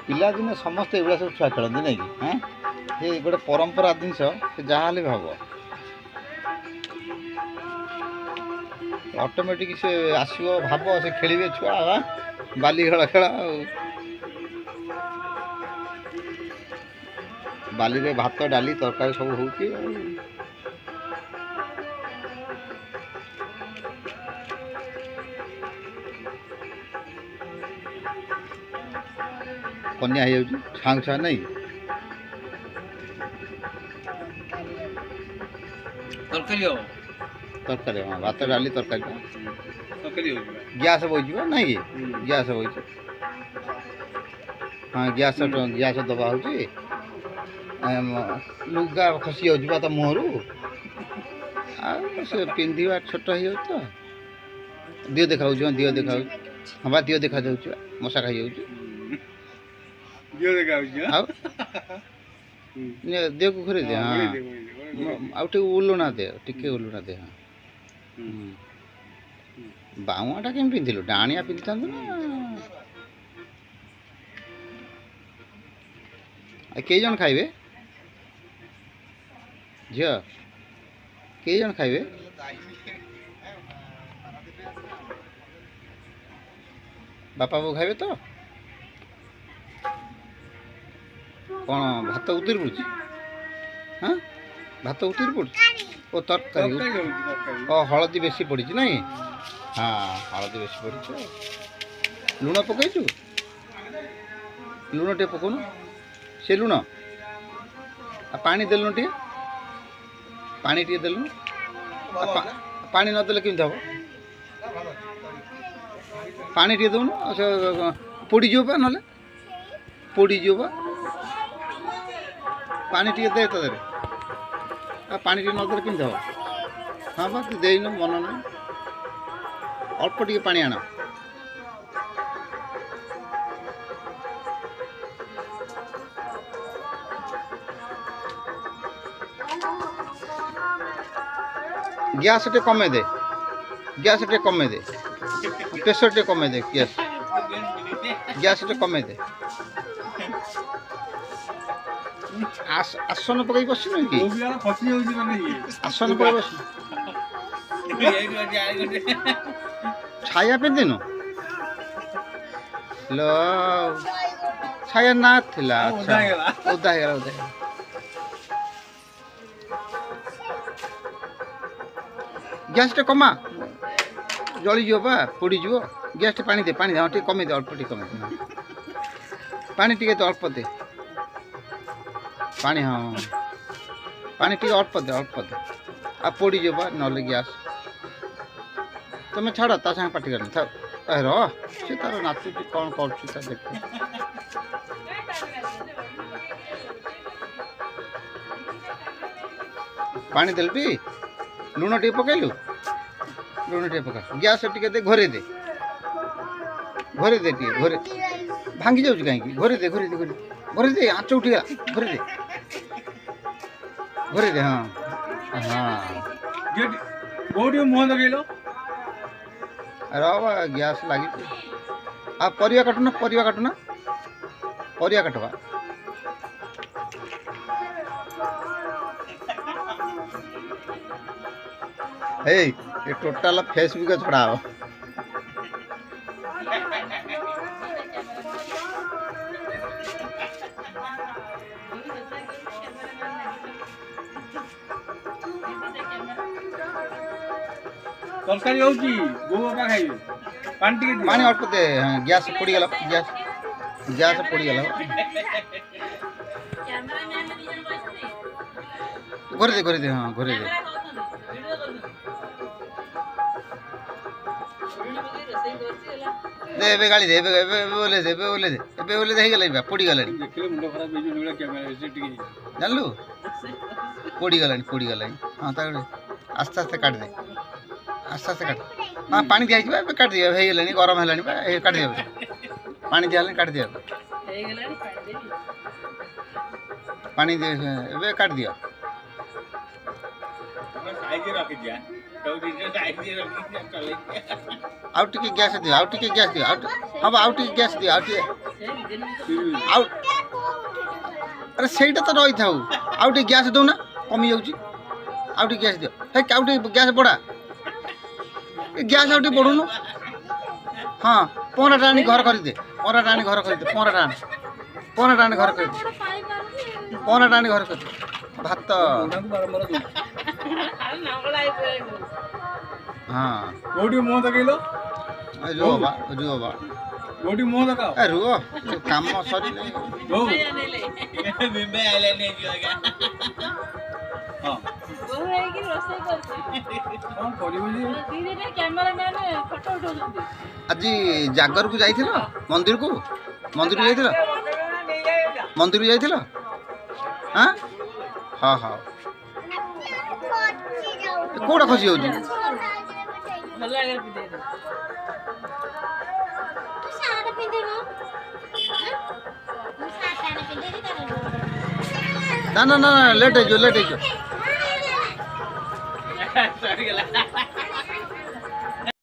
ପିଲାଦିନେ ସମସ୍ତେ ଏଗୁଡ଼ା ସବୁ ଛୁଆ ଖେଳନ୍ତି ନାଇଁ କି? ସେ ଗୋଟେ ପରମ୍ପରା ଜିନିଷ, ସେ ଯାହା ହେଲେ ବି ହେବ। ଅଟୋମେଟିକ୍ ସେ ଆସିବ, ଭାବ ସେ ଖେଳିବେ ଛୁଆ, ବାଲି ଖେଳ ଆଉ ବାଲିରେ ଭାତ ଡାଲି ତରକାରୀ ସବୁ ହେଉଛି ଆଉ। କନ୍ୟା ହେଇଯାଉଛି ଛାଉଁ ଛୁଆ ନାଇଁ ତରକାରୀ, ହଁ ଭାତ ଡାଲି ତରକାରୀ ଗ୍ୟାସ୍ ବହିଯିବ ନାଇଁ କି? ଗ୍ୟାସ୍ ବହିଛି, ହଁ ଗ୍ୟାସ୍ ଦେବା ହେଉଛି। ଲୁଗା ଖସି ଯାଉଛି ବା ତା ମୁହଁରୁ, ଆଉ ସେ ପିନ୍ଧିବା ଛୋଟ ହେଇଯାଉଛି ତ, ଦିଅ ଦେଖାଯାଉଛି, ହଁ ଦିଅ ଦେଖାଯାଉଛି, ହଁ ବା ଦିଅ ଦେଖାଯାଉଛି, ମଶା ଖାଇଯାଉଛି ଆଉ ଦେହକୁ ଘୋରେଇ ଦେ, ହଁ ଆଉ ଟିକେ ଓଲୁଣା ଦେ, ଟିକେ ଓଲୁଣା ଦେ, ହଁ। ବାଉଁଆଟା କେମିତି ପିନ୍ଧିଲୁ? ଡାଣିଆ ପିନ୍ଧିଥାନ୍ତୁ ନା। କେଇ ଜଣ ଖାଇବେ ଝିଅ? କେଇ ଜଣ ଖାଇବେ? ବାପା ବୋଉ ଖାଇବେ ତ? କ'ଣ ଭାତ ଉତୁରି ପଡ଼ୁଛି? ହଁ ଭାତ ଉତୁରି ପଡ଼ୁଛି? ଓ ତରକାରୀ, ଓ ହଳଦୀ ବେଶୀ ପଡ଼ିଛି ନାଇଁ? ହଁ ହଳଦୀ ବେଶୀ ପଡ଼ିଛି। ଲୁଣ ପକାଇଛୁ? ଲୁଣ ଟିକେ ପକାଉନୁ, ସେ ଲୁଣ ଆଉ ପାଣି ଦେଲୁନୁ ଟିକେ, ପାଣି ଟିକେ ଦେଲୁନୁ। ପାଣି ନଦେଲେ କେମିତି ହେବ? ପାଣି ଟିକେ ଦେଉନୁ, ସେ ପୋଡ଼ିଯିବ ବା, ନହେଲେ ପୋଡ଼ିଯିବ ବା। ପାଣି ଟିକେ ଦେ ତା ଦେହରେ, ଆଉ ପାଣି ଟିକେ ନଦେଲେ କେମିତି ହେବ? ହଁ ବା ତୁ ଦେଇନୁ, ମନ ନାହିଁ। ଅଳ୍ପ ଟିକେ ପାଣି ଆଣ। ଗ୍ୟାସ୍ ଟିକେ କମେଇ ଦେ, ଗ୍ୟାସ୍ ଟିକେ କମେଇ ଦେ, ପ୍ରେସର୍ ଟିକେ କମେଇ ଦେ, ଗ୍ୟାସ୍ ଟିକେ କମେଇ ଦେ। ଆସନ ପକେଇ ବସିନୁ କି? ଆସନ ପକେଇ ବସିନୁ, ଛାୟା ପିନ୍ଧିନୁ लो, ଛାୟା ନା ଥିଲା, ଓଦା ହେଇଗଲା, ଓଦା ହେଇଗଲା। ଗ୍ୟାସ୍ ଟେ କମା, ଜଳିଯିବ ବା, ପୋଡ଼ିଯିବ। ଗ୍ୟାସ୍ ଟେ ପାଣି ଦେ, ପାଣି ଦେ, ହଁ ଟିକେ କମେଇ ଦେ, ଅଳ୍ପ ଟିକେ କମେଇ ଦେ, ପାଣି ଟିକେ ଦେ, ଅଳ୍ପ ଦେ ପାଣି, ହଁ ପାଣି ଟିକେ ଅଳ୍ପ ଦେ, ଅଳ୍ପ ଦେ, ଆଉ ପୋଡ଼ିଯିବ ବା ନହେଲେ ଗ୍ୟାସ୍। ତମେ ଛାଡ଼, ତା ସାଙ୍ଗେ ପାଟି କରନି, ଥାଉ। ରହ, ସେ ତାର ନାଚୁଛି, କ'ଣ କରୁଛି ତା ଦେଖ। ପାଣି ଦେଲୁ ଟି? ଲୁଣ ଟିକେ ପକେଇଲୁ? ଲୁଣ ଟିକେ ପକା, ଗ୍ୟାସ୍ ଟିକେ ଦେ, ଘୋରେଇ ଦେ, ଘୋରେଇ ଦେ ଟିକେ, ଭାଙ୍ଗି ଯାଉଛି କାହିଁକି? ଘୋରେଇ ଦେ, ଘୋରେଇ ଦେ, ଘୋରେଇ ଦେ, ଆଞ୍ଚ ଉଠିଗଲା, ଘୋରେଇ ଦେ, ଘୋରେଇ ଦେ, ହଁ ବହୁତ ମୁହଁ ଲଗେଇଲ। ରହ ବା, ଗ୍ୟାସ୍ ଲାଗିଛି। ଆଉ ପରିବା କାଟୁନା, ପରିବା କାଟୁନା, ପରିବା କାଟବା। ये टोटल फेसबुक छड़ा हो तरकारी होची गो बाबा खाइबे पानी टिके दियो पानी अल्प दे गैस पड़ी गला गैस पड़ी गला घोरे दे हाँ घोरे दे दे एबे गाली दे एबे बोले दे हे गला पड़ी गलानी देखले मुंड खराब हे जो नुला कैमरा से टिके जानलु पड़ी गलानी हाँ ता आस्ते आस्ते काट दे आस्ते आस्ते काट हाँ पानी दिया है काट दिया हे गलानी गरम हेलानी बा ए काट दिया पानी दिया काट दिया पानी दे एबे काट दिया साइज रख दिया तो दिन साइज रख दिया चले आउट के गैस दियो आउट के गैस दियो आउट हां आउट के गैस दियो आउट आउट अरे सेटा तो रही थाउ आउट के गैस दो ना कमी जाउची आउट के गैस दियो हे आउट के गैस बड़ा गैस आउट बढ़ुनु हाँ पोना टाणी घर कर दे पोना टाणी घर कर दे पोना टाणी घर कर दे पोना टाणी घर कर भात हाँ गोटी मुंह तकइलो जो बा गोटी मुंह तकाओ ए रुओ काम सरी नहीं गो बिबे आइले नहीं दियोगा हां गो है कि रोसई करछी कौन करिबो जी दीदी ने कैमरामैन फोटो उठाउछथि आज जागर को जाइथिलो मंदिर को जाइथिलो मंदिर को जाइथिलो हां हां हां कोड़ा खसी होजी ଭଲ ଲାଗେ ପିନ୍ଧେ ତୁ ସାଡ ପିନ୍ଧେ ମୋ ମୁଁ ସାଡ ପିନ୍ଧେ ना ना ना लेट है जो सॉरी गला